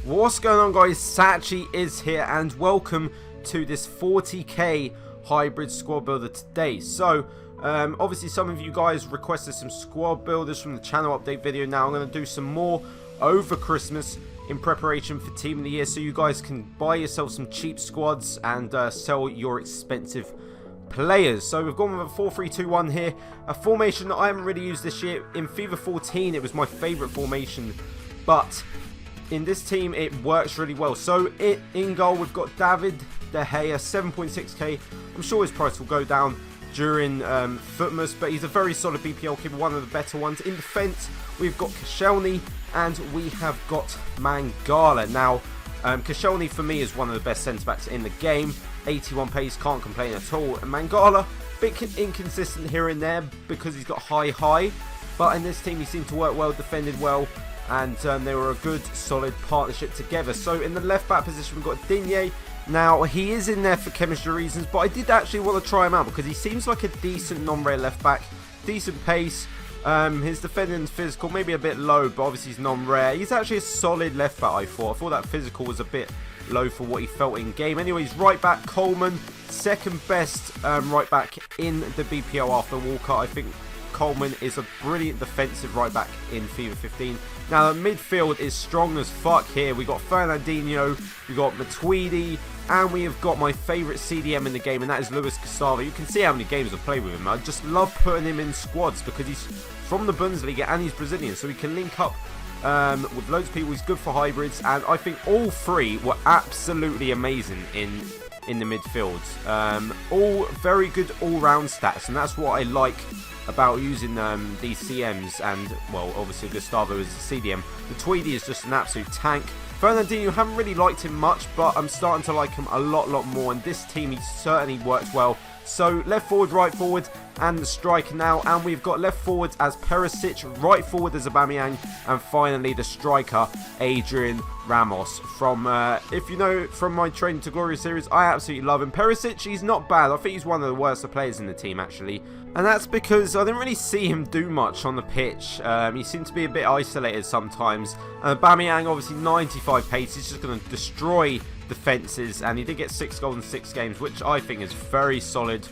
What's going on, guys? Satchy is here and welcome to this 40k hybrid squad builder today. So obviously some of you guys requested some squad builders from the channel update video. Now I'm going to do some more over Christmas in preparation for Team of the Year, so you guys can buy yourself some cheap squads and sell your expensive players. So we've gone with a 4-3-2-1 here, a formation that I haven't really used this year. In FIFA 14 it was my favourite formation, but in this team it works really well. So in goal we've got David De Gea, 7.6k. I'm sure his price will go down during Footmas, but he's a very solid BPL keeper, one of the better ones. In defence we've got Koscielny and we have got Mangala. Now Koscielny for me is one of the best centre backs in the game, 81 pace, can't complain at all. And Mangala, a bit inconsistent here and there because he's got high, but in this team he seemed to work well, defended well, and they were a good solid partnership together. So in the left back position we've got Digne. Now he is in there for chemistry reasons, but I did actually want to try him out because he seems like a decent non-rare left back, decent pace. His defending's physical, maybe a bit low, but obviously he's non-rare. He's actually a solid left back, I thought that physical was a bit low for what he felt in game. Anyways, right back Coleman, second best right back in the BPL after Walker. I think Coleman is a brilliant defensive right back in FIFA 15. Now the midfield is strong as fuck here. We got Fernandinho, we got Matuidi, and we have got my favourite CDM in the game, and that is Luis Gustavo. You can see how many games I've played with him. I just love putting him in squads because he's from the Bundesliga and he's Brazilian, so he can link up with loads of people. He's good for hybrids, and I think all three were absolutely amazing in the midfield. All very good all-round stats, and that's what I like about using these CMs. And well, obviously Gustavo is a CDM. The Tweedy is just an absolute tank. Fernandinho, haven't really liked him much, but I'm starting to like him a lot more. And this team, he certainly works well. So left forward, right forward, and the striker now. And we've got left forward as Perisic, right forward as AUBAMEYANG, and finally the striker, Adrian Ramos. From, if you know from my Training to Glory series, I absolutely love him. Perisic, he's not bad. I think he's one of the worst players in the team, actually. And that's because I didn't really see him do much on the pitch. He seemed to be a bit isolated sometimes. AUBAMEYANG, obviously 95 pace. He's just going to destroy defences, and he did get 6 goals in 6 games, which I think is very solid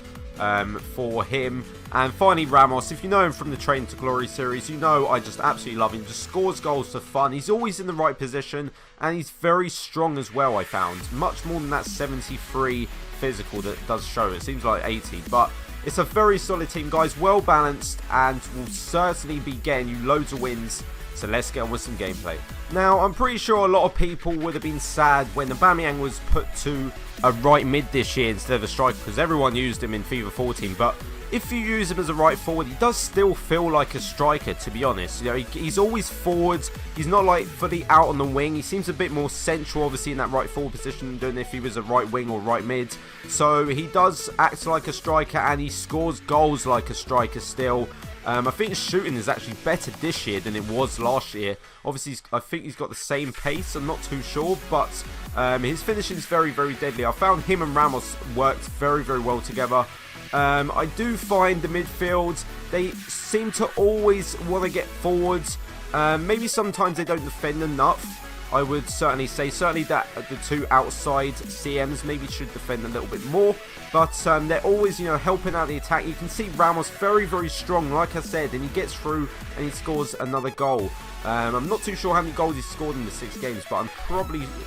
for him. And finally Ramos, if you know him from the Train to Glory series, you know I just absolutely love him. Just scores goals for fun. He's always in the right position, and he's very strong as well. I found much more than that 73 physical that does show. It seems like 80, but it's a very solid team, guys, well balanced, and will certainly be getting you loads of wins. So let's get on with some gameplay. Now, I'm pretty sure a lot of people would have been sad when AUBAMEYANG was put to a right mid this year instead of a striker, because everyone used him in FIFA 14. But if you use him as a right forward, he does still feel like a striker, to be honest. You know, he's always forwards. He's not like fully out on the wing. He seems a bit more central, obviously, in that right forward position than if he was a right wing or right mid. So he does act like a striker, and he scores goals like a striker still. I think his shooting is actually better this year than it was last year. Obviously, I think he's got the same pace. I'm not too sure, but his finishing is very deadly. I found him and Ramos worked very well together. I do find the midfield, they seem to always want to get forwards. Maybe sometimes they don't defend enough, I would certainly say. Certainly that the two outside CMs maybe should defend a little bit more. But they're always, you know, helping out the attack. You can see Ramos very strong, like I said, and he gets through and he scores another goal. I'm not too sure how many goals he's scored in the 6 games, but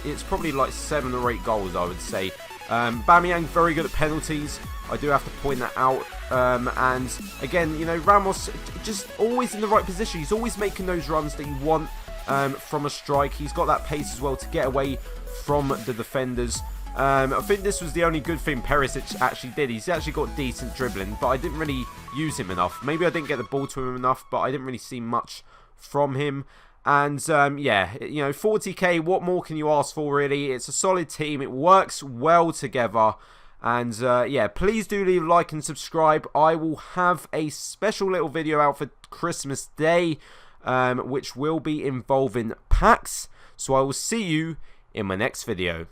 it's probably like 7 or 8 goals, I would say. AUBAMEYANG very good at penalties. I do have to point that out. And again, you know, Ramos just always in the right position. He's always making those runs that you want from a strike. He's got that pace as well to get away from the defenders. I think this was the only good thing Perisic actually did. He's actually got decent dribbling, but I didn't really use him enough. Maybe I didn't get the ball to him enough, but I didn't really see much from him. And yeah, you know, 40k, what more can you ask for, really? It's a solid team. It works well together. And yeah, please do leave a like and subscribe. I will have a special little video out for Christmas Day, which will be involving packs. So I will see you in my next video.